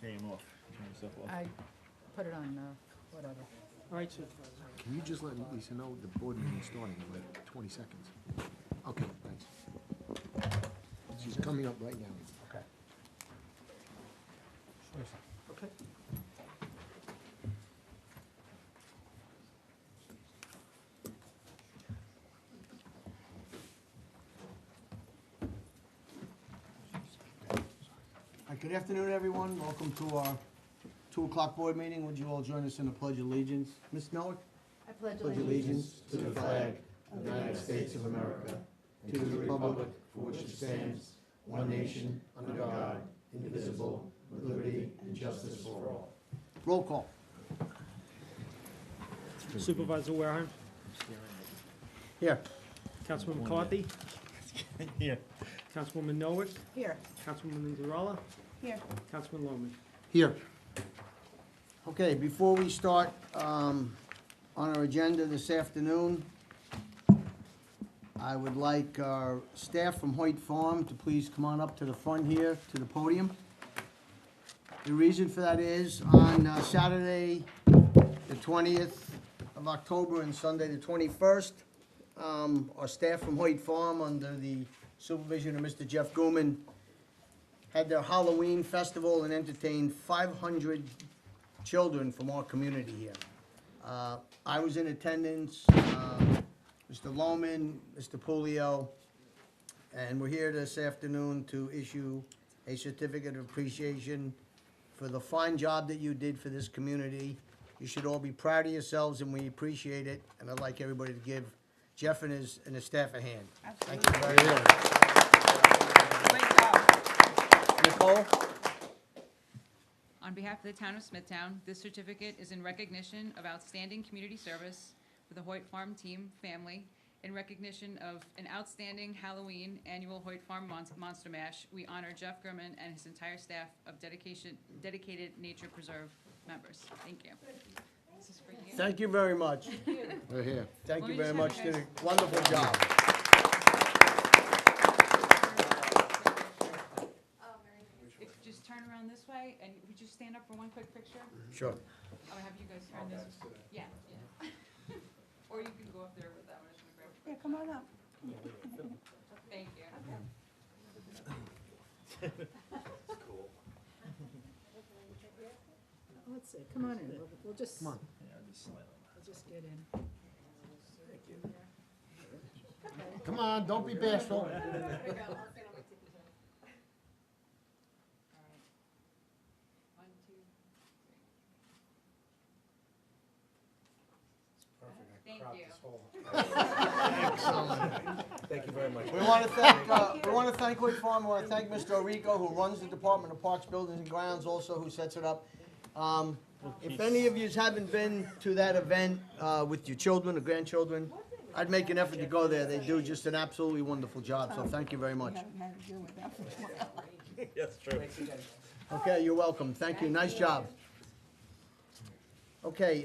Hey, I'm off. Turn yourself off. I put it on, whatever. All right, Supervisor. Can you just let Lisa know the board meeting's starting in like 20 seconds? Okay, thanks. She's coming up right now. Okay. Okay. All right, good afternoon, everyone. Welcome to our 2 o'clock board meeting. Would you all join us in the Pledge of Allegiance? Ms. Noack? I pledge Pledge allegiance to the flag of the United States of America, to the republic for which it stands, one nation, under God, indivisible, with liberty and justice for all. Roll call. Supervisor Wareham, Here. Councilman McCarthy, Yeah. Councilwoman Noack, Here. Councilwoman Zarella, Here. Councilman Lohman. Here. Okay, before we start on our agenda this afternoon, I would like our staff from Hoyt Farm to please come on up to the front here, to the podium. The reason for that is, on Saturday, the 20th of October, and Sunday, the 21st, our staff from Hoyt Farm, under the supervision of Mr. Jeff Gooman, had their Halloween festival and entertained 500 children from our community here. I was in attendance, Mr. Lohman, Mr. Pulio, and we're here this afternoon to issue a certificate of appreciation for the fine job that you did for this community. You should all be proud of yourselves, and we appreciate it, and I'd like everybody to give Jeff and his staff a hand. Thank you very much. Great job. Nicole? On behalf of the town of Smithtown, this certificate is in recognition of outstanding community service for the Hoyt Farm team family. In recognition of an outstanding Halloween annual Hoyt Farm Monster Mash, we honor Jeff Gurman and his entire staff of dedicated nature preserve members. Thank you. This is for you. Thank you very much. Right here. Thank Let you me very just much. have you Did guys- a wonderful job. If you just turn around this way, and would you stand up for one quick picture? Sure. I'll have you guys turn this. Yeah, yeah. Or you can go up there with that one. Yeah, come on up. Thank you. Let's see, come on in. We'll just. Come on. We'll just get in. Come on, don't be bashful. All right. 1, 2, 3. Thank you. Thank you very much. We want to thank Hoyt Farm. We want to thank Mr. Orico, who runs the Department of Parks, Buildings and Grounds, also who sets it up. If any of you haven't been to that event with your children or grandchildren, I'd make an effort to go there. They do just an absolutely wonderful job, so thank you very much. That's true. Okay, you're welcome. Thank you. Nice job. Okay,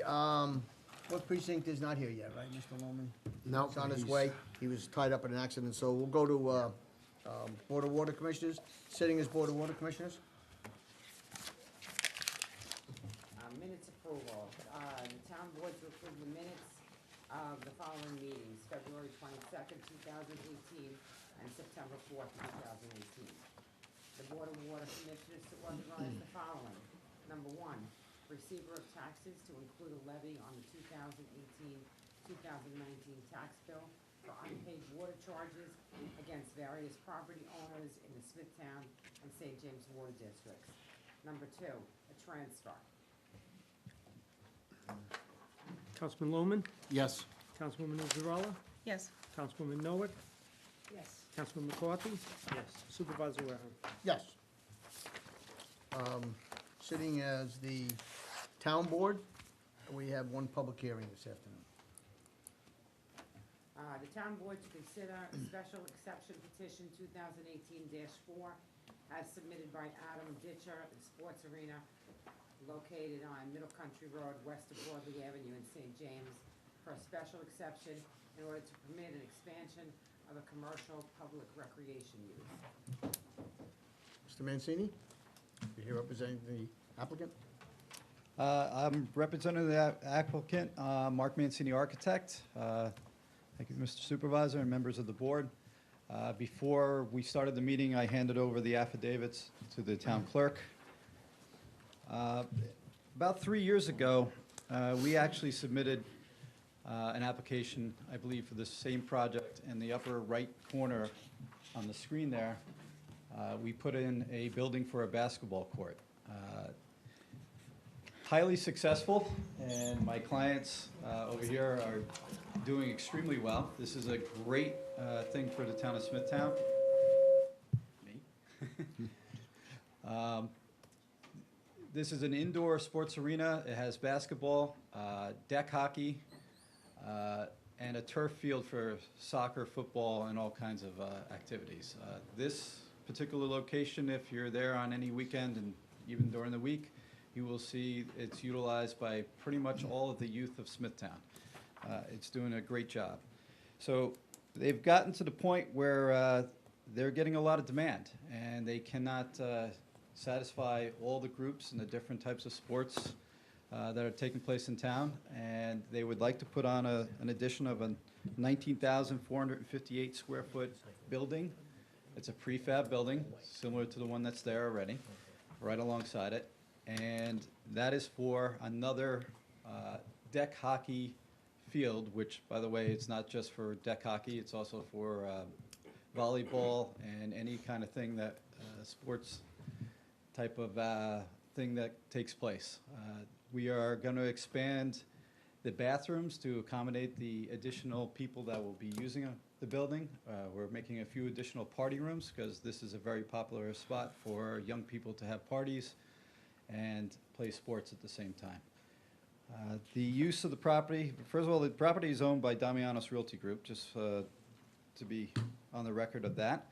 what precinct is not here yet, right, Mr. Lohman? No. He's on his way. He was tied up in an accident, so we'll go to Board of Water Commissioners. Sitting as Board of Water Commissioners. Minutes approval. The town board to approve the minutes of the following meetings, February 22nd, 2018, and September 4th, 2018. The Board of Water Commissioners to authorize the following. Number 1, receiver of taxes to include a levy on the 2018-2019 tax bill for unpaid water charges against various property owners in the Smithtown and St. James water districts. Number 2, a transfer. Councilman Lohman, Yes. Councilwoman Zarella, Yes. Councilwoman Noack, Yes. Councilman McCarthy, Yes. Supervisor Wareham. Yes. Sitting as the Town Board, we have one public hearing this afternoon. The town board to consider a special exception petition 2018-4 as submitted by Adam Ditcher at Sports Arena located on Middle Country Road, west of Broadway Avenue in St. James, for a special exception in order to permit an expansion of a commercial public recreation use. Mr. Mancini, you're here representing the Applicant? I'm representing the applicant, Mark Mancini Architect. Thank you, Mr. Supervisor and members of the board. Before we started the meeting, I handed over the affidavits to the town clerk. About 3 years ago, we actually submitted an application, I believe, for the same project. In the upper right corner on the screen there, we put in a building for a basketball court. Highly successful, and my clients over here are doing extremely well. This is a great thing for the town of Smithtown. Me. This is an indoor sports arena. It has basketball, deck hockey, and a turf field for soccer, football, and all kinds of activities. This particular location, if you're there on any weekend and even during the week, you will see it's utilized by pretty much all of the youth of Smithtown. It's doing a great job. So they've gotten to the point where they're getting a lot of demand, and they cannot satisfy all the groups and the different types of sports that are taking place in town, and they would like to put on an addition of a 19,458 square foot building. It's a prefab building, similar to the one that's there already, right alongside it. And that is for another deck hockey field, which, by the way, it's not just for deck hockey, it's also for volleyball and any kind of thing that, sports type of thing that takes place. We are going to expand the bathrooms to accommodate the additional people that will be using the building. We're making a few additional party rooms because this is a very popular spot for young people to have parties and play sports at the same time. The use of the property, first of all, the property is owned by Damianos Realty Group, just to be on the record of that.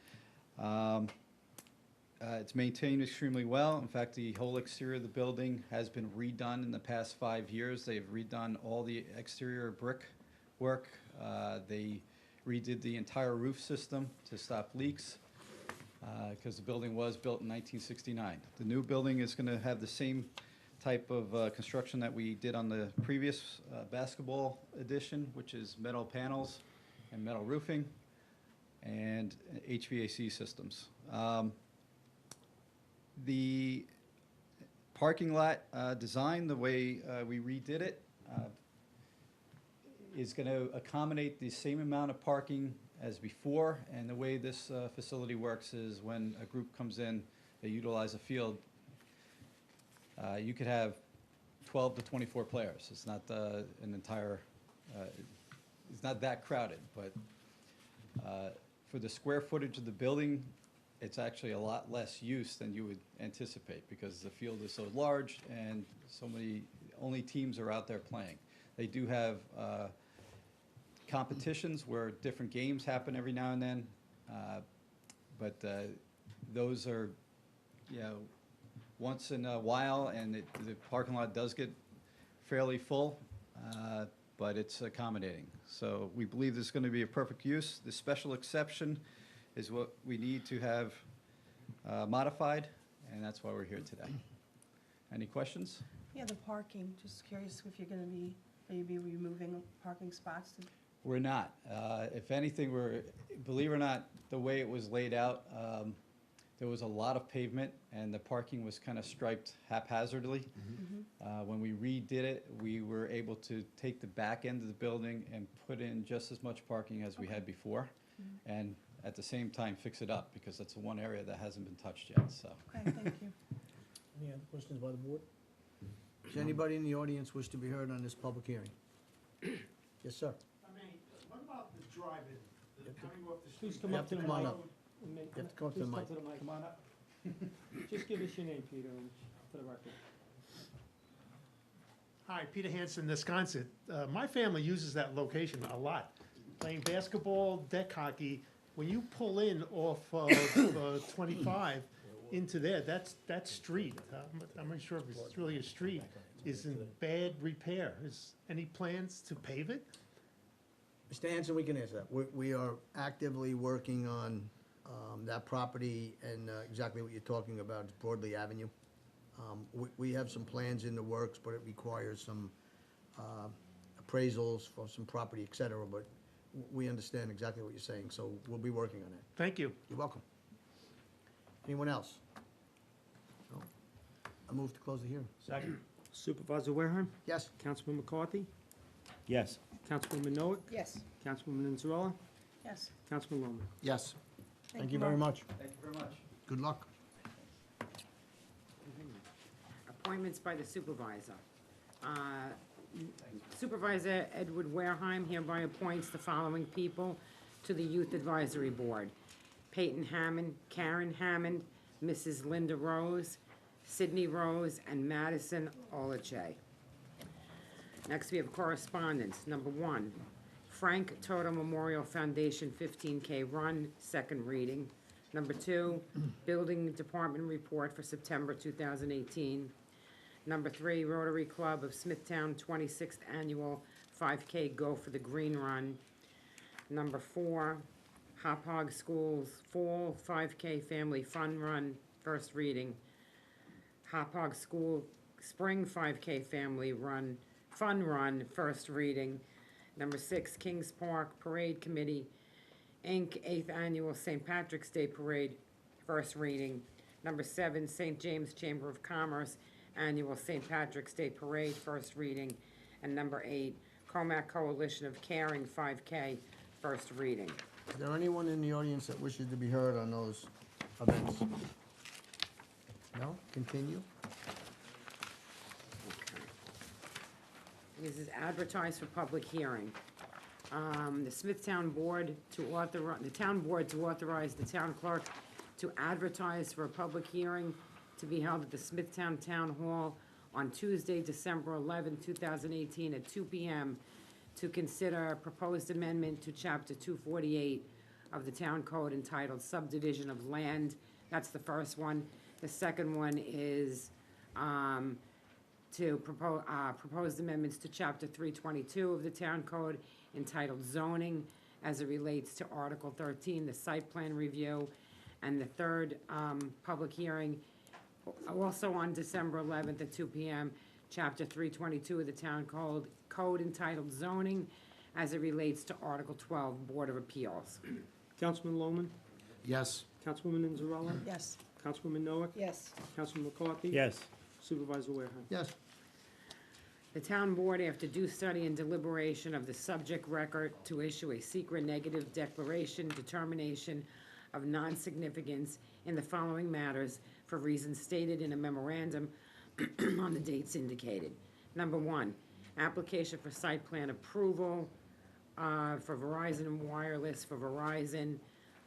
It's maintained extremely well. In fact, the whole exterior of the building has been redone in the past 5 years. They've redone all the exterior brick work. They redid the entire roof system to stop leaks, because the building was built in 1969. The new building is going to have the same type of construction that we did on the previous basketball edition, which is metal panels and metal roofing and HVAC systems. The parking lot design, the way we redid it, is going to accommodate the same amount of parking as before, and the way this facility works is when a group comes in, they utilize a field, you could have 12 to 24 players. It's not an entire, it's not that crowded, but for the square footage of the building, it's actually a lot less use than you would anticipate because the field is so large and so many, only teams are out there playing. They do have competitions where different games happen every now and then, but those are, you know, once in a while, and the parking lot does get fairly full, but it's accommodating. So we believe this is going to be a perfect use. The special exception is what we need to have modified, and that's why we're here today. Any questions? Yeah, the parking, just curious if you're gonna be, will you be removing parking spots? We're not. If anything, believe it or not, the way it was laid out, there was a lot of pavement, and the parking was kind of striped haphazardly. When we redid it, we were able to take the back end of the building and put in just as much parking as we had before, and at the same time fix it up, because that's the one area that hasn't been touched yet, so. Okay, thank you. Any other questions by the board? Does anybody in the audience wish to be heard on this public hearing? Yes, sir. I mean, what about the drive-in, coming off the street? Please come You up have to to the come on mic. up. You have to come up to the mic. Come on up. Just give us your name, Peter, and for the record. Hi, Peter Hansen, Wisconsin. My family uses that location a lot, playing basketball, deck hockey. When you pull in off of 25 into there, that street, I'm not sure if it's really a street, is in bad repair. Is any plans to pave it? Mr. Hanson, we can answer that. We are actively working on that property and exactly what you're talking about, is Broadley Avenue. We have some plans in the works, but it requires some appraisals for some property, et cetera, but we understand exactly what you're saying, so we'll be working on it. Thank you. You're welcome. Anyone else? No? I move to close the hearing. Second. Supervisor Wareham? Yes? Councilman McCarthy? Yes. Councilwoman Noack? Yes. Councilwoman Anzarella? Yes. Councilman Lohman? Yes. Thank you very much. Thank you very much. Good luck. Appointments by the supervisor. Supervisor Edward Wareheim hereby appoints the following people to the Youth Advisory Board: Peyton Hammond, Karen Hammond, Mrs. Linda Rose, Sydney Rose, and Madison Olache. Next, we have correspondence. Number 1, Frank Toto Memorial Foundation 15K Run, second reading. Number 2, Building Department Report for September 2018. Number 3, Rotary Club of Smithtown 26th Annual 5K Go for the Green Run. Number 4, Hop Hog Schools Fall 5K Family Fun Run, first reading. Hop Hog School Spring 5K Family Run, Fun Run, first reading. Number 6, Kings Park Parade Committee, Inc., 8th Annual St. Patrick's Day Parade, first reading. Number 7, St. James Chamber of Commerce Annual St. Patrick's Day Parade, first reading. And number 8, Comac Coalition of Caring 5K, first reading. Is there anyone in the audience that wishes to be heard on those events? No? Continue? This is advertised for public hearing. The Smithtown Board to the Town Board to authorize the town clerk to advertise for a public hearing to be held at the Smithtown Town Hall on Tuesday, December 11, 2018, at 2 p.m. to consider a proposed amendment to Chapter 248 of the Town Code entitled Subdivision of Land. That's the first one. The second one is to propose amendments to Chapter 322 of the Town Code entitled Zoning as it relates to Article 13, the site plan review. And the third public hearing, also on December 11th at 2 p.m., Chapter 322 of the Town Code entitled Zoning as it relates to Article 12, Board of Appeals. Councilman Lohman? Yes. Councilwoman Anzarella? Yes. Councilwoman Noack? Yes. Councilman McCarthy? Yes. Supervisor Wareham? Yes. The town board, after due study and deliberation of the subject record, to issue a secret negative declaration determination of non-significance in the following matters for reasons stated in a memorandum on the dates indicated. Number 1, application for site plan approval for Verizon Wireless for Verizon,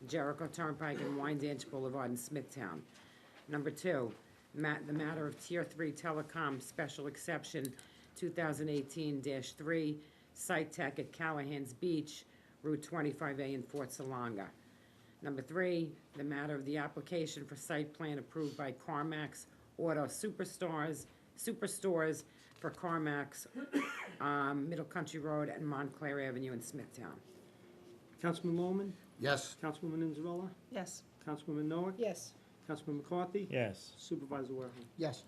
Jericho Turnpike and Wyandanch Boulevard in Smithtown. Number 2, the matter of Tier 3 Telecom Special Exception 2018-3, Site Tech at Callahan's Beach, Route 25A in Fort Salonga. Number 3, the matter of the application for site plan approved by CarMax Auto Superstores for CarMax, Middle Country Road and Montclair Avenue in Smithtown. Councilman Lohman? Yes. Councilwoman Anzarella? Yes. Councilwoman Noack? Yes. Councilman McCarthy? Yes. Supervisor Wareham? Yes.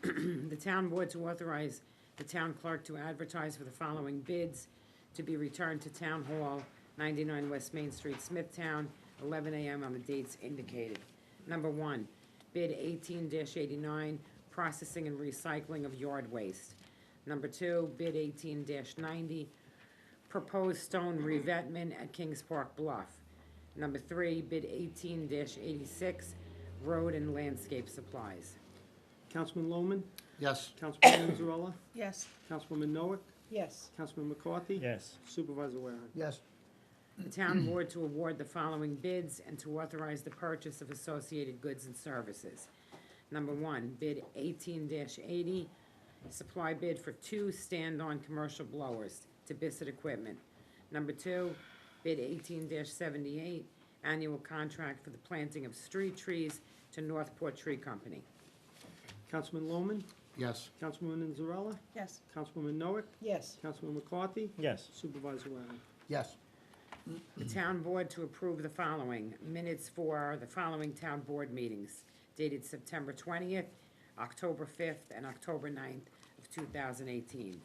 The town board to authorize the town clerk to advertise for the following bids to be returned to Town Hall, 99 West Main Street, Smithtown, 11 a.m. on the dates indicated. Number 1, bid 18-89, processing and recycling of yard waste. Number 2, bid 18-90, proposed stone revetment at Kings Park Bluff. Number 3, bid 18-86, road and landscape supplies. Councilman Lohman? Yes. Councilwoman Anzarella? Yes. Councilwoman Noack? Yes. Councilman McCarthy? Yes. Supervisor Wareham? Yes. The town board to award the following bids and to authorize the purchase of associated goods and services. Number 1, bid 18-80, supply bid for 2 stand-on commercial blowers to Bissett Equipment. Number 2, bid 18-78, annual contract for the planting of street trees to Northport Tree Company. Councilman Lohman? Yes. Councilwoman Anzarella? Yes. Councilwoman Noack? Yes. Councilman McCarthy? Yes. Supervisor Wareham? Yes. The town board to approve the following minutes for the following town board meetings dated September 20th, October 5th and October 9th of 2018.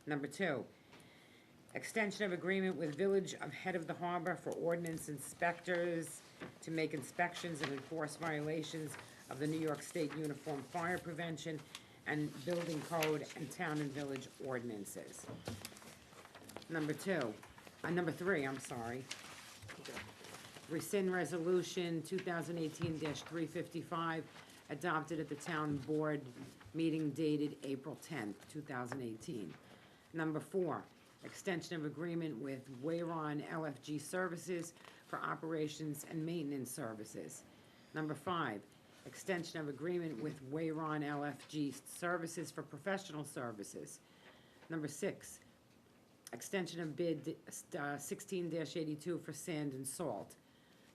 Number 2, extension of agreement with Village of Head of the Harbor for ordinance inspectors to make inspections and enforce violations of the New York State Uniform Fire Prevention and Building Code and Town and Village ordinances. Number 3, I'm sorry. Rescind Resolution 2018-355, adopted at the Town Board meeting dated April 10th, 2018. Number 4, extension of agreement with Wayron LFG Services for operations and maintenance services. Number 5, extension of agreement with Wayron LFG Services for professional services. Number 6, extension of bid 16-82 for sand and salt.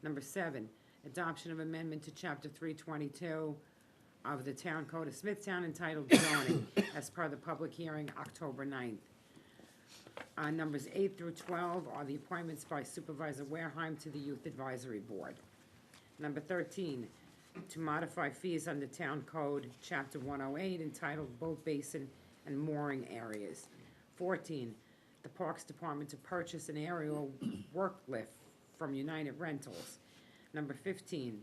Number 7, adoption of amendment to Chapter 322 of the Town Code of Smithtown entitled zoning, as per the public hearing October 9th. Numbers 8 through 12 are the appointments by Supervisor Wareheim to the Youth Advisory Board. Number 13, to modify fees under Town Code, Chapter 108, entitled Boat Basin and Mooring Areas. 14, the Parks Department to purchase an aerial work lift from United Rentals. Number 15,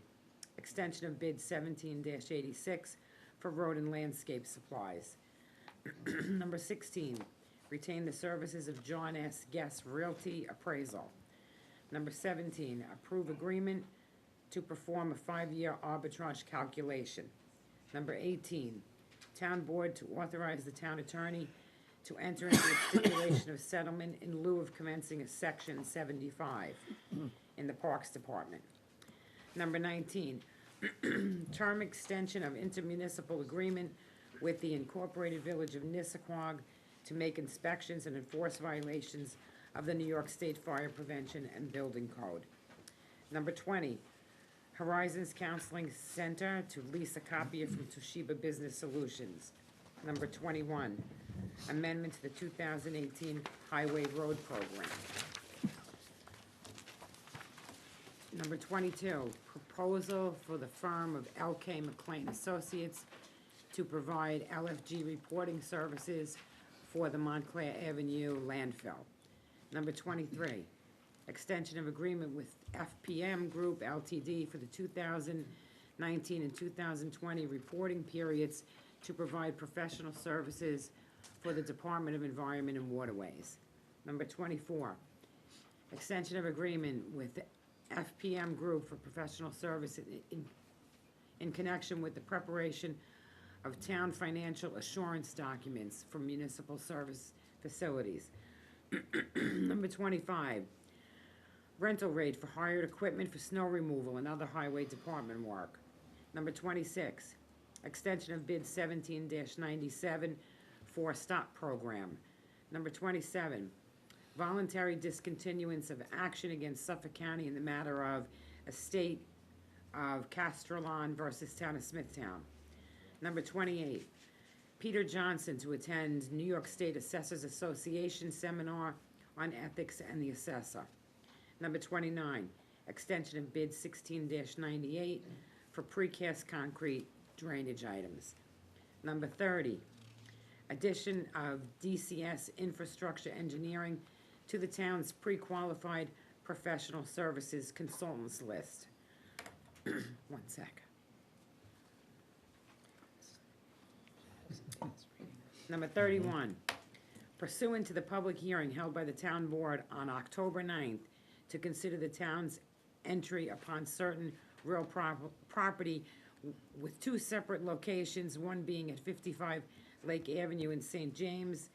extension of bid 17-86 for road and landscape supplies. Number 16, retain the services of John S. Guest Realty Appraisal. Number 17, approve agreement to perform a 5-year arbitrage calculation. Number 18, Town Board to authorize the town attorney to enter into a stipulation of settlement in lieu of commencing a Section 75 in the Parks Department. Number 19, term extension of intermunicipal agreement with the Incorporated Village of Nissaquag to make inspections and enforce violations of the New York State Fire Prevention and Building Code. Number 20, Horizons Counseling Center to lease a copier from Toshiba Business Solutions. Number 21, amendment to the 2018 Highway Road Program. Number 22, proposal for the firm of L.K. McLean Associates to provide LFG reporting services for the Montclair Avenue landfill. Number 23, extension of agreement with FPM Group Ltd. for the 2019 and 2020 reporting periods to provide professional services for the Department of Environment and Waterways. Number 24, extension of agreement with FPM Group for professional services in connection with the preparation of town financial assurance documents for municipal service facilities. Number 25, rental rate for hired equipment for snow removal and other highway department work. Number 26, extension of bid 17-97 for stop program. Number 27, voluntary discontinuance of action against Suffolk County in the matter of estate of Castrolon versus Town of Smithtown. Number 28, Peter Johnson to attend New York State Assessors Association seminar on ethics and the assessor. Number 29, extension of bid 16-98 for precast concrete drainage items. Number 30, addition of DCS Infrastructure Engineering to the town's pre-qualified professional services consultants list. One sec. Number 31, pursuant to the public hearing held by the town board on October 9th to consider the town's entry upon certain real property with 2 separate locations, one being at 55 Lake Avenue in St. James,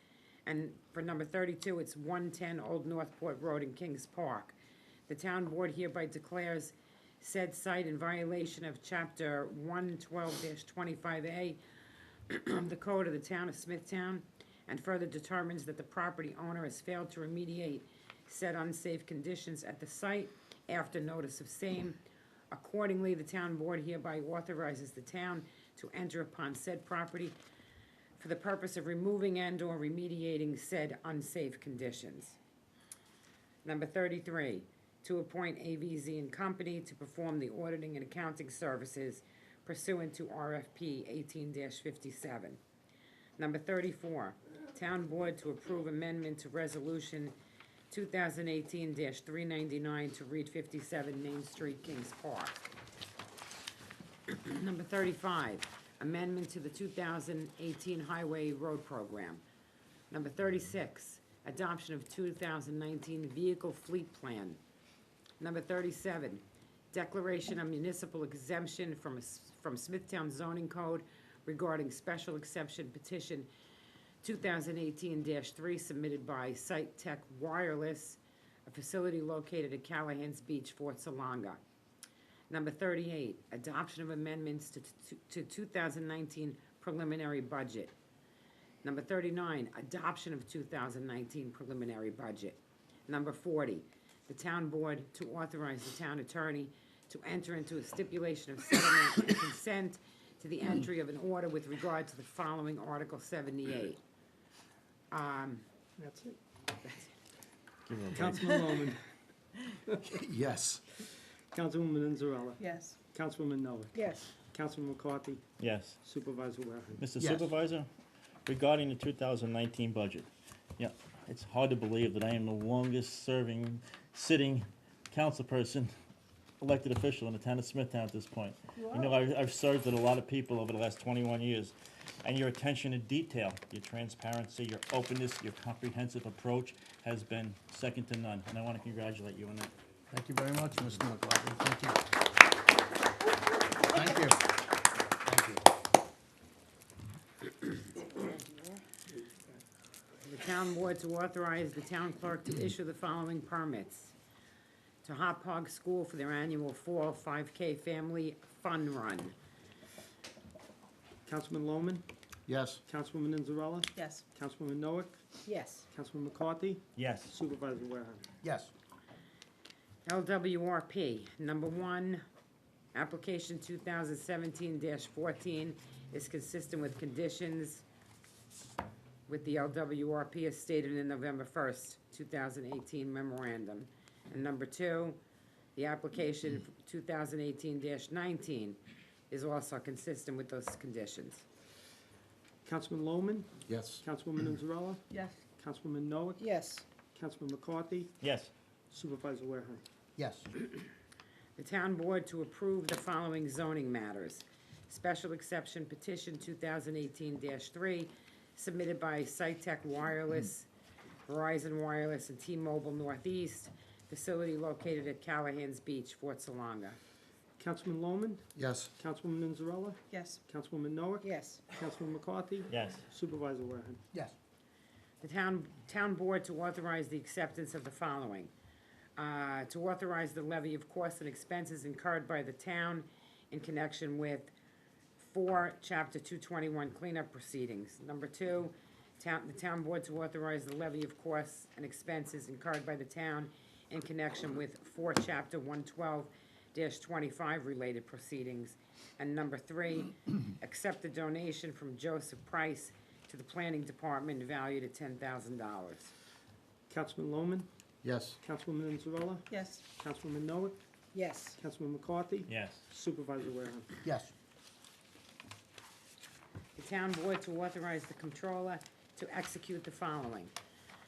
and for number 32, it's 110 Old Northport Road in Kings Park. The town board hereby declares said site in violation of Chapter 112-25A of the Code of the Town of Smithtown, and further determines that the property owner has failed to remediate said unsafe conditions at the site after notice of same. Accordingly, the town board hereby authorizes the town to enter upon said property for the purpose of removing and/or remediating said unsafe conditions. Number 33, to appoint AVZ and Company to perform the auditing and accounting services pursuant to RFP 18-57. Number 34, Town Board to approve amendment to Resolution 2018-399 to read 57 Main Street, Kings Park. Number 35, amendment to the 2018 Highway Road Program. Number 36, adoption of 2019 Vehicle Fleet Plan. Number 37, declaration of municipal exemption from Smithtown zoning code regarding special exception petition 2018-3 submitted by Site Tech Wireless, a facility located at Callahan's Beach, Fort Salonga. Number 38, adoption of amendments to 2019 preliminary budget. Number 39, adoption of 2019 preliminary budget. Number 40, the town board to authorize the town attorney to enter into a stipulation of settlement and consent to the entry of an order with regard to the following Article 78. That's it. Councilman Loman, Yes. Councilwoman Anzarella, Yes. Councilwoman Noah, Yes. Councilman McCarthy, Yes. Supervisor Waring. Mr. Yes. Supervisor, regarding the 2019 budget, yeah, it's hard to believe that I am the longest-serving sitting councilperson, elected official in the town of Smithtown at this point. You know, I've served with a lot of people over the last 21 years, and your attention to detail, your transparency, your openness, your comprehensive approach has been second to none, and I want to congratulate you on that. Thank you very much, Mr. McLaughlin. Thank you. Thank you. Thank you. The town board to authorize the town clerk to issue the following permits. To Hop Hog School for their annual fall 5K family fun run. Councilman Loman, Yes. Councilwoman Anzarella, Yes. Councilwoman Noah, Yes. Councilman McCarthy, Yes. Supervisor Waring. Yes. LWRP, number 1, application 2017-14 is consistent with conditions with the LWRP as stated in November 1st, 2018 memorandum. And number 2, the application 2018-19 is also consistent with those conditions. Councilman Loman, Yes. Councilwoman Anzarella, Yes. Councilwoman Noah, Yes. Councilman McCarthy, Yes. Supervisor Waring. Yes. The town board to approve the following zoning matters. Special exception petition 2018-3 submitted by Site Tech Wireless, Verizon Wireless, and T-Mobile Northeast, facility located at Callahan's Beach, Fort Salonga. Councilman Loman, Yes. Councilwoman Anzarella, Yes. Councilwoman Noah, Yes. Councilman McCarthy, Yes. Supervisor Waring. Yes. The town board to authorize the acceptance of the following. To authorize the levy of costs and expenses incurred by the town in connection with 4, Chapter 221 cleanup proceedings. Number 2, the town board to authorize the levy of costs and expenses incurred by the town in connection with 4, Chapter 112-25 related proceedings. And number 3, accept the donation from Joseph Price to the planning department valued at $10,000. Councilman Loman, Yes. Councilwoman Anzarella, Yes. Councilwoman Noah, Yes. Councilman McCarthy, Yes. Supervisor Waring. Yes. The town board to authorize the controller to execute the following.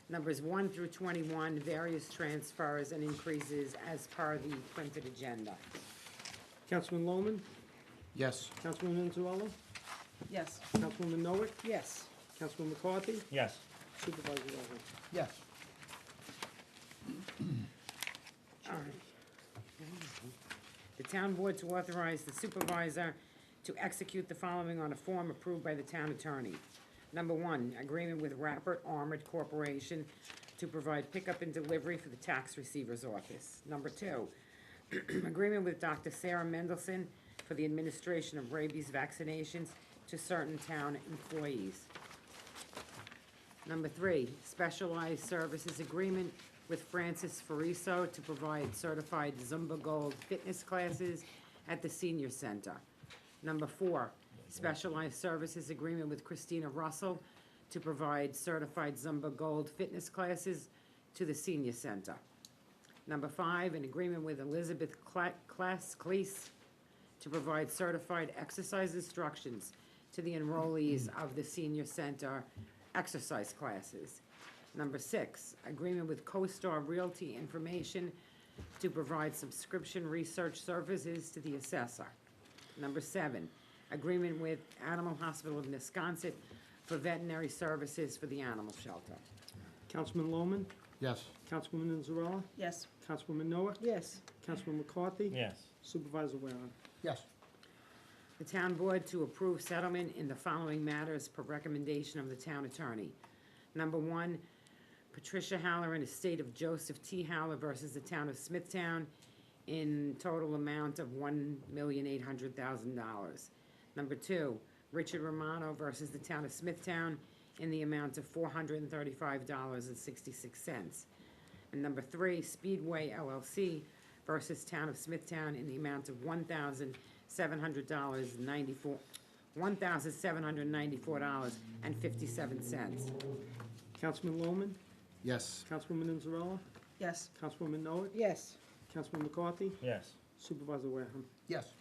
Numbers 1 through 21, various transfers and increases as per the printed agenda. Councilman Loman, Yes. Councilwoman Anzarella, Yes. Councilwoman Noah, Yes. Councilman McCarthy, Yes. Supervisor Waring. Yes. All right. The town board to authorize the supervisor to execute the following on a form approved by the town attorney. Number 1, agreement with Rappert Armored Corporation to provide pickup and delivery for the tax receiver's office. Number 2, agreement with Dr. Sarah Mendelson for the administration of rabies vaccinations to certain town employees. Number 3, specialized services agreement with Francis Fariso to provide certified Zumba Gold fitness classes at the senior center. Number 4, specialized services agreement with Christina Russell to provide certified Zumba Gold fitness classes to the senior center. Number 5, an agreement with Elizabeth Cleese to provide certified exercise instructions to the enrollees of the senior center exercise classes. Number 6, agreement with CoStar Realty Information to provide subscription research services to the assessor. Number 7, agreement with Animal Hospital of Wisconsin for veterinary services for the animal shelter. Councilman Lohman, Yes. Councilwoman Zarella, Yes. Councilwoman Noah, Yes. Councilman McCarthy, Yes. Supervisor Waring. Yes. The town board to approve settlement in the following matters per recommendation of the town attorney. Number 1, Patricia Haller and estate of Joseph T. Haller versus the town of Smithtown in total amount of $1,800,000. Number 2, Richard Romano versus the town of Smithtown in the amount of $435.66. And number 3, Speedway LLC versus town of Smithtown in the amount of $1,794.57. Councilman Lohman, Yes. Councilwoman Zarella, Yes. Councilwoman Noah, Yes. Councilman McCarthy, Yes. Supervisor Waring. Yes.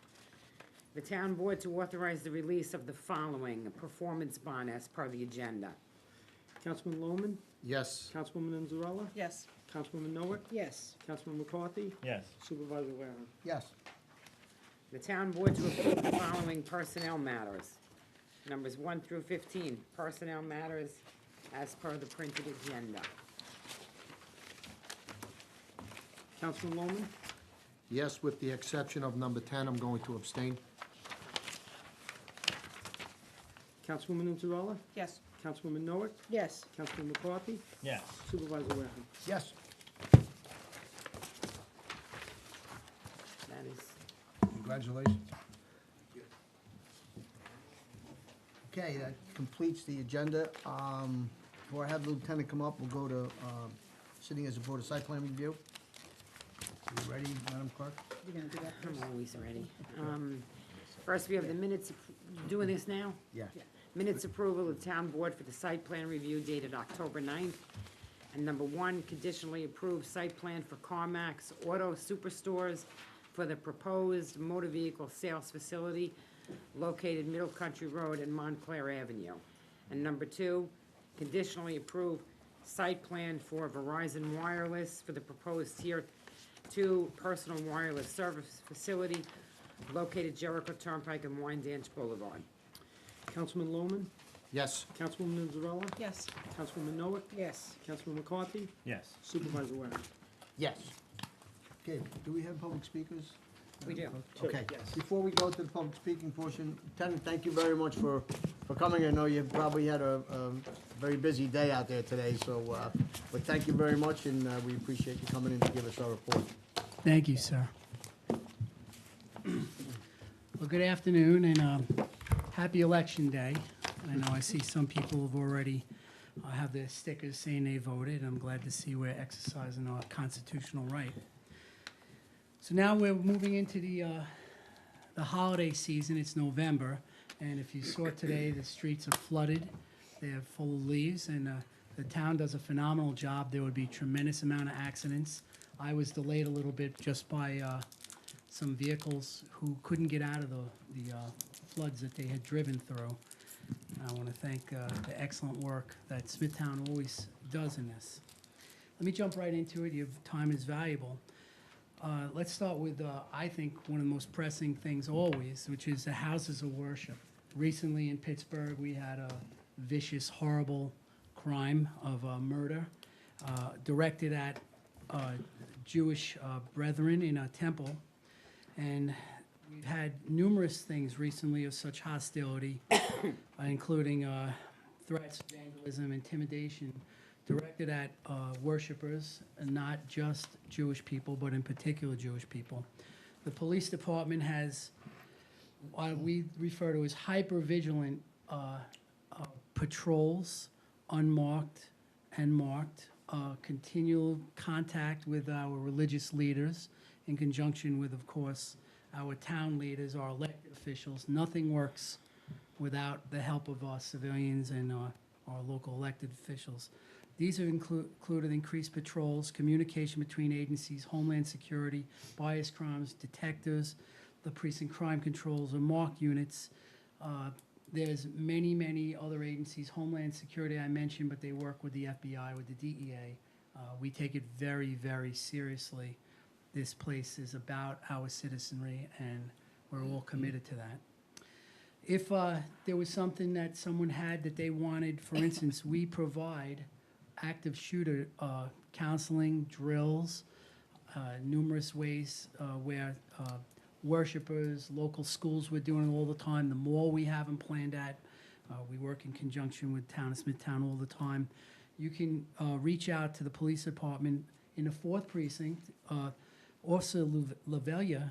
The town board to authorize the release of the following performance bond as per the agenda. Councilman Lohman, Yes. Councilwoman Zarella, Yes. Councilwoman Noah, Yes. Councilman McCarthy, Yes. Supervisor Waring. Yes. The town board to approve the following personnel matters. Numbers 1 through 15, personnel matters as per the printed agenda. Councilman Lohman, Yes, with the exception of number 10, I'm going to abstain. Councilwoman Zarella, Yes. Councilwoman Noah, Yes. Councilman McCarthy, Yes. Supervisor Waring. Yes. That is, Congratulations. Okay, that completes the agenda. Before I have the lieutenant come up, we'll go to sitting as a board of site plan review. Are you ready, Madam Clerk? You're gonna do that I'm first? always ready. First, we have the minutes, doing this now? Yeah. Minutes approval of town board for the site plan review dated October 9th. And number 1, conditionally approved site plan for CarMax Auto Superstores for the proposed motor vehicle sales facility located Middle Country Road and Montclair Avenue. And number 2, conditionally approved site plan for Verizon Wireless for the proposed Tier 2 personal wireless service facility located Jericho Turnpike and Wyandanch Boulevard. Councilman Lohman, Yes. Councilwoman Zarella, Yes. Councilwoman Noah, Yes. Councilman McCarthy, Yes. Supervisor Waring. Yes. Okay, do we have public speakers? We do. Okay, Yes. before we go to the public speaking portion, Lieutenant, thank you very much for coming. I know you probably had a very busy day out there today, so, but thank you very much, and we appreciate you coming in to give us our report. Thank you, sir. Well, good afternoon, and happy Election Day. I know I see some people have already have their stickers saying they voted. I'm glad to see we're exercising our constitutional right. So now we're moving into the holiday season. It's November, and if you saw today, the streets are flooded. They're full of leaves, and the town does a phenomenal job. There would be tremendous amount of accidents. I was delayed a little bit just by some vehicles who couldn't get out of the floods that they had driven through. I want to thank the excellent work that Smithtown always does in this. Let me jump right into it. Your time is valuable. Let's start with, I think, one of the most pressing things always, which is the houses of worship. Recently in Pittsburgh, we had a vicious, horrible crime of murder directed at Jewish brethren in a temple. And we've had numerous things recently of such hostility, including threats, vandalism, intimidation, directed at worshipers, and not just Jewish people, but in particular Jewish people. The police department has what we refer to as hyper-vigilant patrols, unmarked and marked, continual contact with our religious leaders in conjunction with, of course, our town leaders, our elected officials. Nothing works without the help of our civilians and our local elected officials. These have included increased patrols, communication between agencies, Homeland Security, bias crimes, detectives, the precinct crime controls or MARC units. There's many other agencies, Homeland Security I mentioned, but they work with the FBI, with the DEA. We take it very seriously. This place is about our citizenry, and we're all committed to that. If there was something that someone had that they wanted, for instance, we provide active shooter counseling, drills, numerous ways where worshipers, local schools, we're doing it all the time. The mall we have them planned at. We work in conjunction with Town of Smithtown all the time. You can reach out to the police department in the 4th Precinct, Officer Lavella,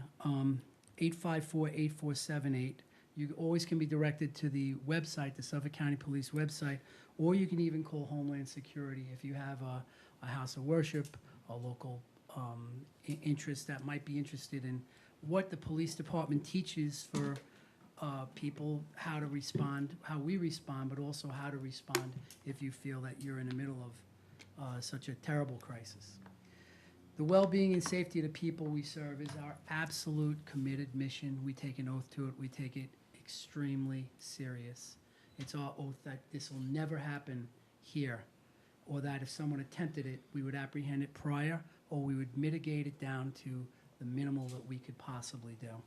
854-8478. You always can be directed to the website, the Suffolk County Police website, or you can even call Homeland Security if you have a house of worship, a local interest that might be interested in what the police department teaches for people, how to respond, how we respond, but also how to respond if you feel that you're in the middle of such a terrible crisis. The well-being and safety of the people we serve is our absolute committed mission. We take an oath to it. We take it extremely serious. It's our oath that this will never happen here, or that if someone attempted it, we would apprehend it prior, or we would mitigate it down to the minimal that we could possibly do.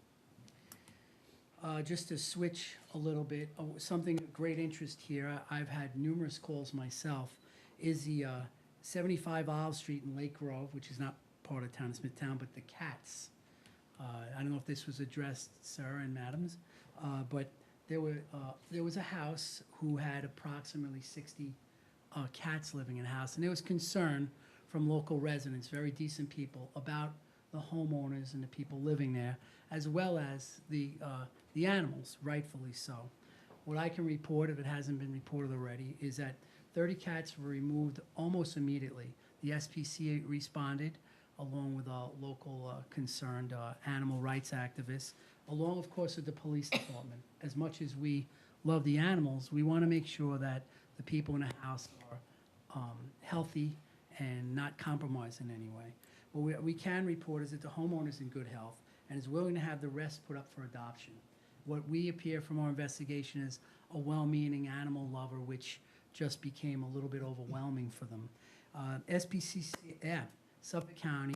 Just to switch a little bit, something of great interest here, I've had numerous calls myself, is the 75 Olive Street in Lake Grove, which is not part of Town of Smithtown, but the cats. I don't know if this was addressed, sir and madams, but there was a house who had approximately 60 cats living in a house, and there was concern from local residents, very decent people, about the homeowners and the people living there, as well as the animals, rightfully so. What I can report, if it hasn't been reported already, is that 30 cats were removed almost immediately. The SPCA responded, along with local concerned animal rights activists, along, of course, with the police department. As much as we love the animals, we want to make sure that the people in the house are healthy and not compromised in any way. What we can report is that the homeowner is in good health and is willing to have the rest put up for adoption. What we appear from our investigation is a well-meaning animal lover, which just became a little bit overwhelming for them. Suffolk County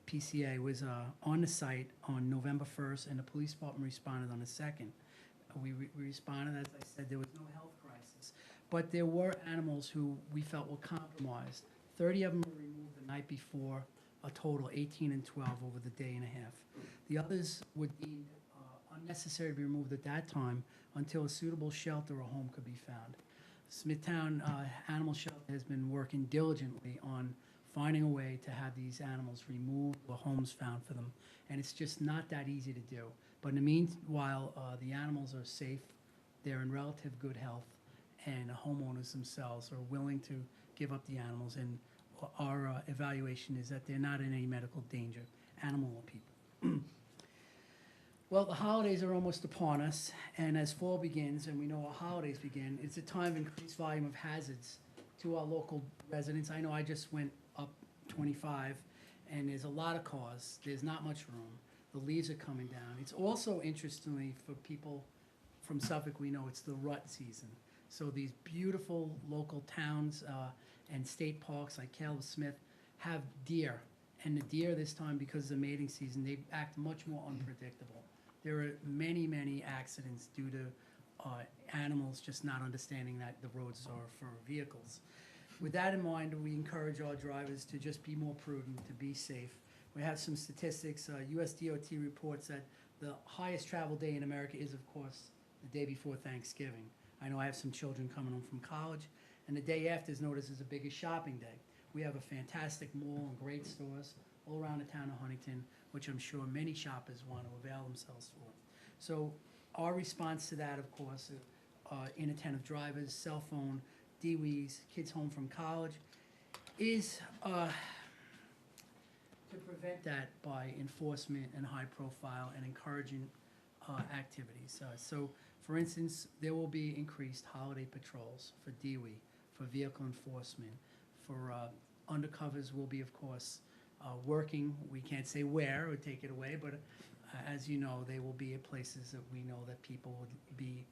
PCA was on the site on November 1st, and the police department responded on the 2nd. We responded, as I said, there was no health crisis, but there were animals who we felt were compromised. 30 of them were removed the night before, a total 18 and 12 over the day and a half. The others were deemed unnecessary to be removed at that time until a suitable shelter or home could be found. Smithtown Animal Shelter has been working diligently on finding a way to have these animals removed or homes found for them, and it's just not that easy to do. But in the meanwhile, the animals are safe, they're in relative good health, and the homeowners themselves are willing to give up the animals, and our evaluation is that they're not in any medical danger, animal or people. Well, the holidays are almost upon us, and as fall begins, and we know our holidays begin, it's a time of increased volume of hazards to our local residents. I know I just went up 25, and there's a lot of cars. There's not much room. The leaves are coming down. It's also, interestingly, for people from Suffolk, we know it's the rut season. So these beautiful local towns and state parks like Caleb Smith have deer. And the deer this time, because of the mating season, they act much more unpredictable. There are many accidents due to animals just not understanding that the roads are for vehicles. With that in mind, we encourage our drivers to just be more prudent, to be safe. We have some statistics. US DOT reports that the highest travel day in America is, of course, the day before Thanksgiving. I know I have some children coming home from college, and the day after is noticed as the biggest shopping day. We have a fantastic mall and great stores all around the town of Huntington, which I'm sure many shoppers want to avail themselves for. So our response to that, of course, inattentive drivers, cell phone, DWIs, kids home from college, is to prevent that by enforcement and high profile and encouraging activities. So, for instance, there will be increased holiday patrols for DWI, for vehicle enforcement, for undercovers will be, of course, working, we can't say where or take it away, but as you know, they will be at places that we know that people would be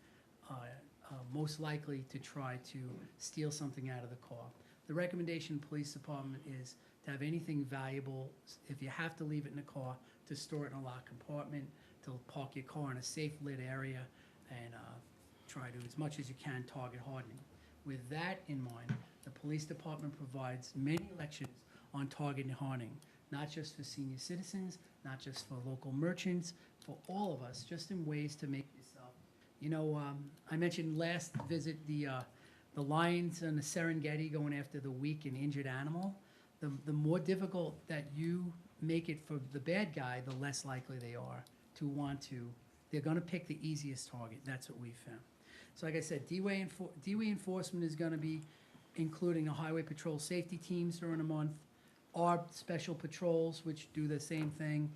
most likely to try to steal something out of the car. The recommendation police department is to have anything valuable, if you have to leave it in the car, to store it in a locked compartment, to park your car in a safe lit area, and try to, as much as you can, target hardening. With that in mind, the police department provides many lectures on target hardening, not just for senior citizens, not just for local merchants, for all of us, just in ways to make yourself. You know, I mentioned last visit the lions and the Serengeti going after the weak and injured animal. The more difficult that you make it for the bad guy, the less likely they are to want to. They're going to pick the easiest target. That's what we found. So like I said, DWAY enforcement is going to be including a highway patrol safety teams during a month, our special patrols, which do the same thing,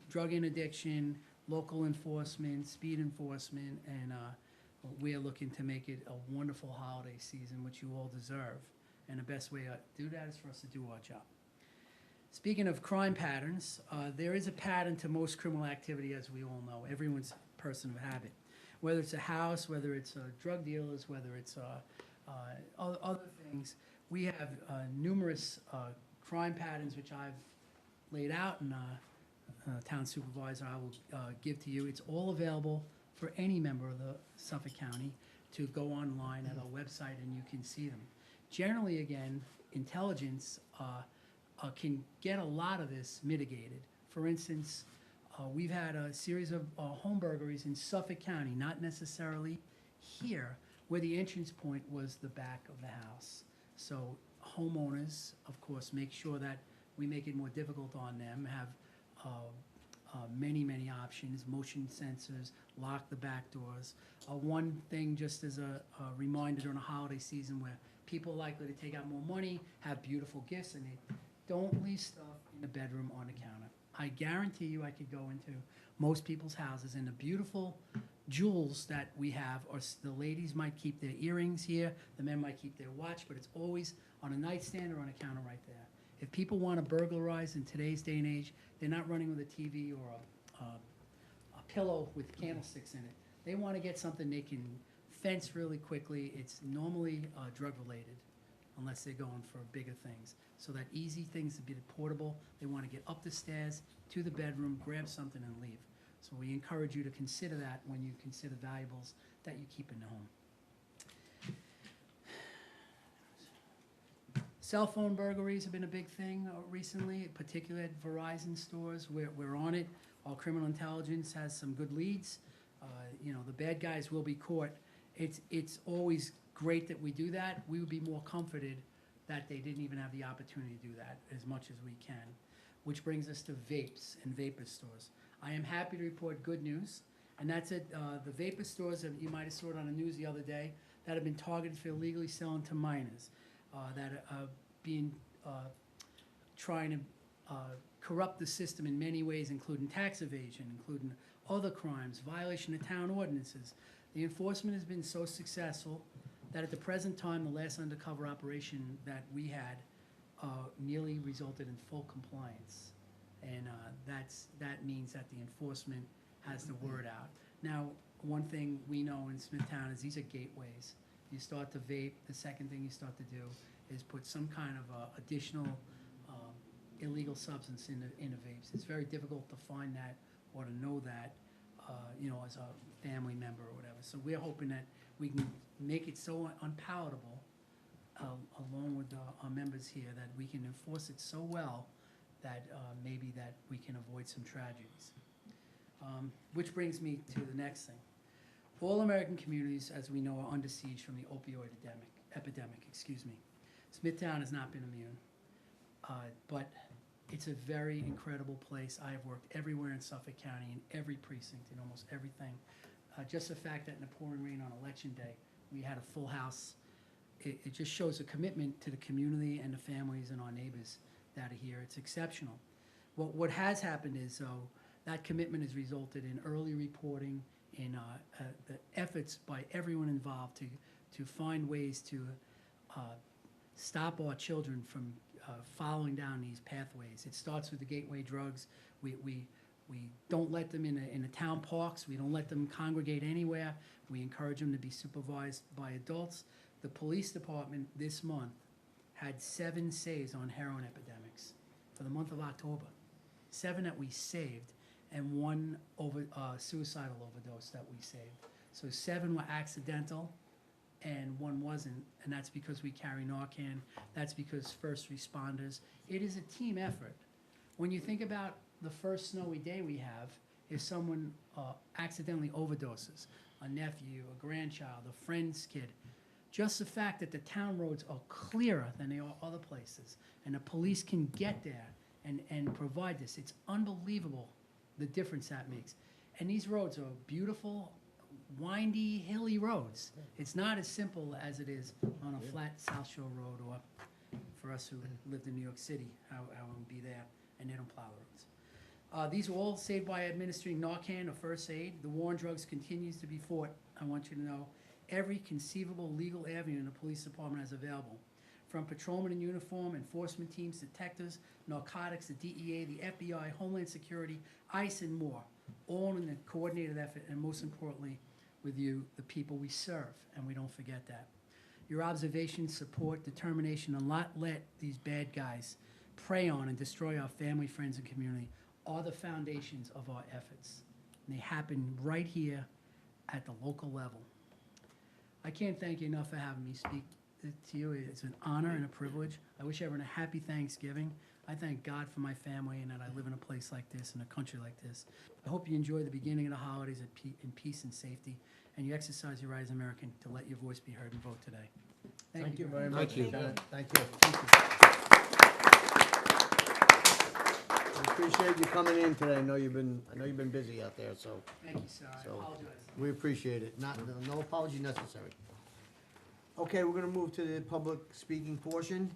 drug interdiction, local enforcement, speed enforcement, and we're looking to make it a wonderful holiday season, which you all deserve. And the best way to do that is for us to do our job. Speaking of crime patterns, there is a pattern to most criminal activity, as we all know. Everyone's a person of habit. Whether it's a house, whether it's drug dealers, whether it's other things, we have numerous crime patterns which I've laid out, and Town Supervisor I will give to you. It's all available for any member of the Suffolk County to go online at our website and you can see them. Generally, again, intelligence can get a lot of this mitigated. For instance, we've had a series of home burglaries in Suffolk County, not necessarily here, where the entrance point was the back of the house. So homeowners, of course, make sure that we make it more difficult on them, have many options, motion sensors, lock the back doors. One thing, just as a reminder during a holiday season where people are likely to take out more money, have beautiful gifts, and they don't leave stuff in the bedroom on the counter. I guarantee you I could go into most people's houses and the beautiful jewels that we have, or the ladies might keep their earrings here, the men might keep their watch, but it's always on a nightstand or on a counter right there. If people want to burglarize in today's day and age, they're not running with a TV or a pillow with candlesticks in it. They want to get something they can fence really quickly. It's normally drug related, unless they're going for bigger things. So that easy things to be portable, they want to get up the stairs to the bedroom, grab something and leave. So we encourage you to consider that when you consider valuables that you keep in the home. Cell phone burglaries have been a big thing recently, particularly at Verizon stores. We're on it. Our criminal intelligence has some good leads. You know, the bad guys will be caught. It's always great that we do that. We would be more comforted that they didn't even have the opportunity to do that as much as we can. Which brings us to vapes and vapor stores. I am happy to report good news, and that's it. The vapor stores, you might have saw it on the news the other day, that have been targeted for illegally selling to minors, that are being trying to corrupt the system in many ways, including tax evasion, including other crimes, violation of town ordinances. The enforcement has been so successful that at the present time, the last undercover operation that we had nearly resulted in full compliance. And that means that the enforcement has the word out. Now, one thing we know in Smithtown is these are gateways. You start to vape, the second thing you start to do is put some kind of additional illegal substance in the vapes. It's very difficult to find that or to know that, you know, as a family member or whatever. So we're hoping that we can make it so unpalatable, along with our members here, that we can enforce it so well that maybe that we can avoid some tragedies. Which brings me to the next thing. All American communities, as we know, are under siege from the opioid epidemic. Smithtown has not been immune, but it's a very incredible place. I have worked everywhere in Suffolk County, in every precinct, in almost everything. Just the fact that in the pouring rain on election day, we had a full house, it just shows a commitment to the community and the families and our neighbors that are here. It's exceptional. What has happened is, though, that commitment has resulted in early reporting, in the efforts by everyone involved to find ways to stop our children from following down these pathways. It starts with the gateway drugs. We don't let them in the town parks. We don't let them congregate anywhere. We encourage them to be supervised by adults. The police department this month had 7 saves on heroin epidemics for the month of October. 7 that we saved, and 1 suicidal overdose that we saved. So 7 were accidental, and 1 wasn't, and that's because we carry Narcan. That's because first responders. It is a team effort. When you think about the first snowy day we have, if someone accidentally overdoses, a nephew, a grandchild, a friend's kid, just the fact that the town roads are clearer than they are other places, and the police can get there and provide this, it's unbelievable the difference that makes. And these roads are beautiful, windy, hilly roads. It's not as simple as it is on a flat South Shore road, or for us who lived in New York City, how it would be there, and they don't plow the roads. These were all saved by administering Narcan or first aid. The war on drugs continues to be fought. I want you to know every conceivable legal avenue in the police department is available. From patrolmen in uniform, enforcement teams, detectives, narcotics, the DEA, the FBI, Homeland Security, ICE, and more, all in a coordinated effort, and most importantly, with you, the people we serve, and we don't forget that. Your observation, support, determination, and not let these bad guys prey on and destroy our family, friends, and community are the foundations of our efforts. And they happen right here at the local level. I can't thank you enough for having me speak to you. It's an honor and a privilege. I wish everyone a happy Thanksgiving. I thank God for my family and that I live in a place like this, in a country like this. I hope you enjoy the beginning of the holidays in peace and safety, and you exercise your right as American to let your voice be heard and vote today. Thank you very much. Thank you. Lieutenant. Thank you. We appreciate you coming in today. I know you've been busy out there, so Thank you, sir. I So- apologize. we appreciate it. No apology necessary. Okay, we're gonna move to the public speaking portion.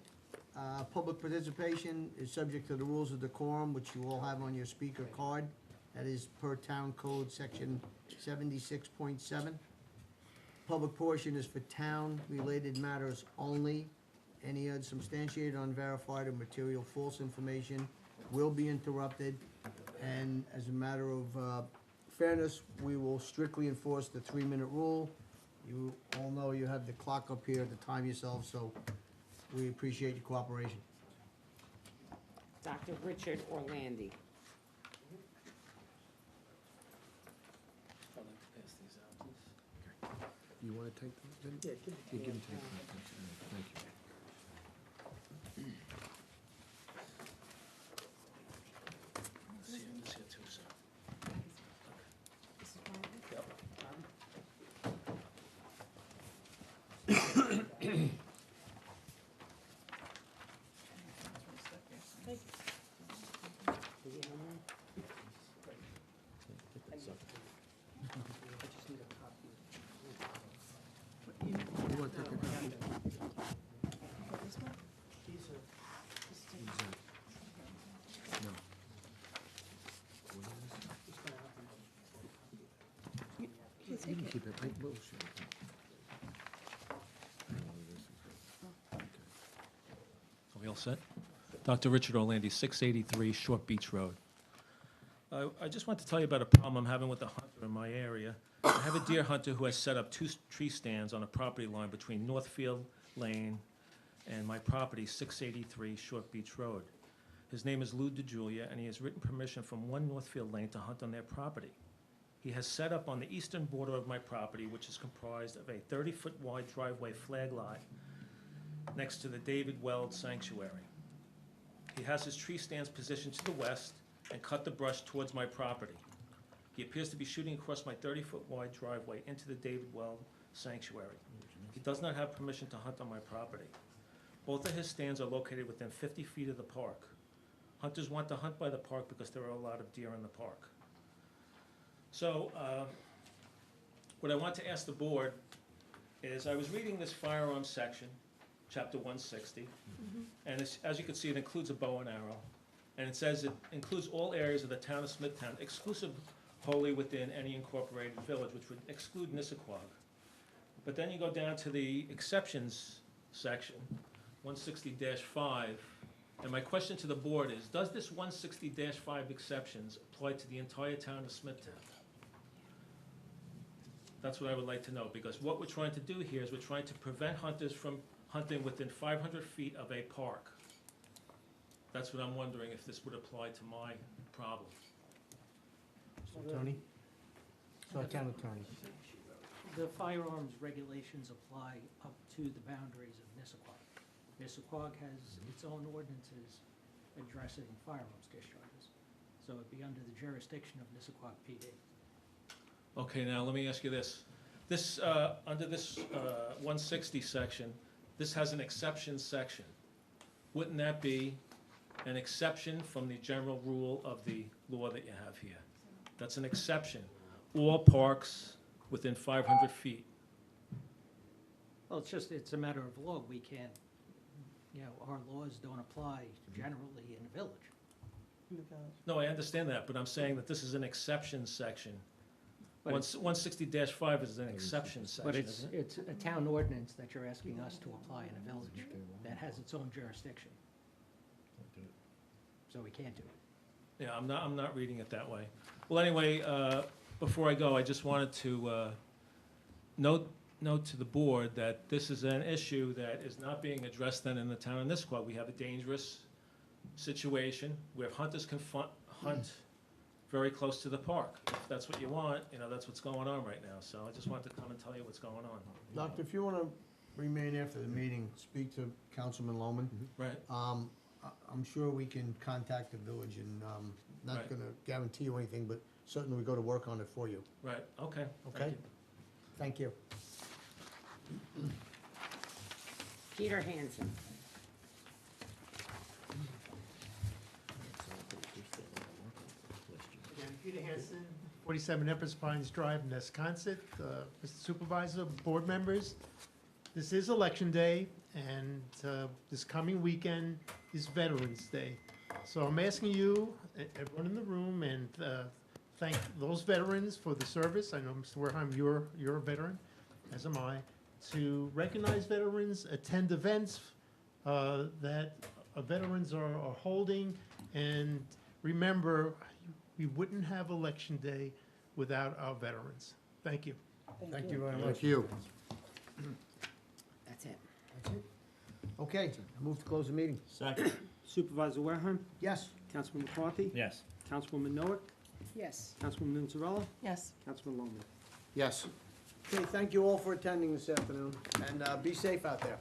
Public participation is subject to the rules of decorum, which you all have on your speaker card. That is per town code section 76.7. Public portion is for town-related matters only. Any unsubstantiated, unverified, or material false information will be interrupted. And as a matter of fairness, we will strictly enforce the 3-minute rule. You all know you have the clock up here to time yourself, so we appreciate your cooperation. Dr. Richard Orlandi. You wanna take them, then? Yeah, give them to me. Thank you. You wanna take a copy? No. You can keep it, we'll share it. Are we all set? Dr. Richard Orlandi, 683 Short Beach Road. I just want to tell you about a problem I'm having with a hunter in my area. I have a deer hunter who has set up 2 tree stands on a property line between Northfield Lane and my property, 683 Short Beach Road. His name is Lou DeJulia, and he has written permission from 1 Northfield Lane to hunt on their property. He has set up on the eastern border of my property, which is comprised of a 30-foot wide driveway flag lot next to the David Weld Sanctuary. He has his tree stands positioned to the west and cut the brush towards my property. He appears to be shooting across my 30-foot wide driveway into the David Weld Sanctuary. He does not have permission to hunt on my property. Both of his stands are located within 50 feet of the park. Hunters want to hunt by the park because there are a lot of deer in the park. So, what I want to ask the board is, I was reading this firearms section, chapter 160, and as you can see, it includes a bow and arrow. And it says it includes all areas of the town of Smithtown, exclusive wholly within any incorporated village, which would exclude Nissaquag. But then you go down to the exceptions section, 160-5, And my question to the board is, does this 160-5 exceptions apply to the entire town of Smithtown? That's what I would like to know, because what we're trying to do here is we're trying to prevent hunters from hunting within 500 feet of a park. That's what I'm wondering, if this would apply to my problem. Tony? So, town attorney. The firearms regulations apply up to the boundaries of Nissaquag. Nissaquag has its own ordinances addressing firearms discharges, so it'd be under the jurisdiction of Nissaquag PD. Okay, now, let me ask you this. This, under this 160 section, this has an exception section. Wouldn't that be an exception from the general rule of the law that you have here? That's an exception. All parks within 500 feet. Well, it's a matter of law. We can't, our laws don't apply generally in a village. No, I understand that, but I'm saying that this is an exception section. But it's- 160-5 is an exception section, But isn't it? it's a town ordinance that you're asking us to apply in a village that has its own jurisdiction. So we can't do it. Yeah, I'm not reading it that way. Well, anyway, before I go, I just wanted to note to the board that this is an issue that is not being addressed then in the town of Nisqually. We have a dangerous situation where hunters can hunt very close to the park. If that's what you want, that's what's going on right now. So I just wanted to come and tell you what's going on. Doctor, if you want to remain after the meeting, speak to Councilman Lohman. Right. I'm sure we can contact the village, and not Right. gonna guarantee you anything, but certainly we go to work on it for you, Right, okay. okay? Thank you. Peter Hansen. Again, Peter Hansen, 47 Empress Pines Drive, Nesconset. Mr. Supervisor, board members, this is Election Day, and this coming weekend is Veterans Day. So I'm asking you, everyone in the room, and thank those veterans for the service. I know, Mr. Werheim, you're a veteran, as am I. To recognize veterans, attend events that veterans are holding, and remember, we wouldn't have Election Day without our veterans. Thank you. Thank you very much. Thank you. That's it. That's it. Okay, I move to close the meeting. Second. Supervisor Wareham, Yes? Councilman McCarthy, Yes. Councilwoman Noack, Yes. Councilwoman Nizzarella, Yes. Councilman Lohman. Yes. Okay, thank you all for attending this afternoon, and be safe out there.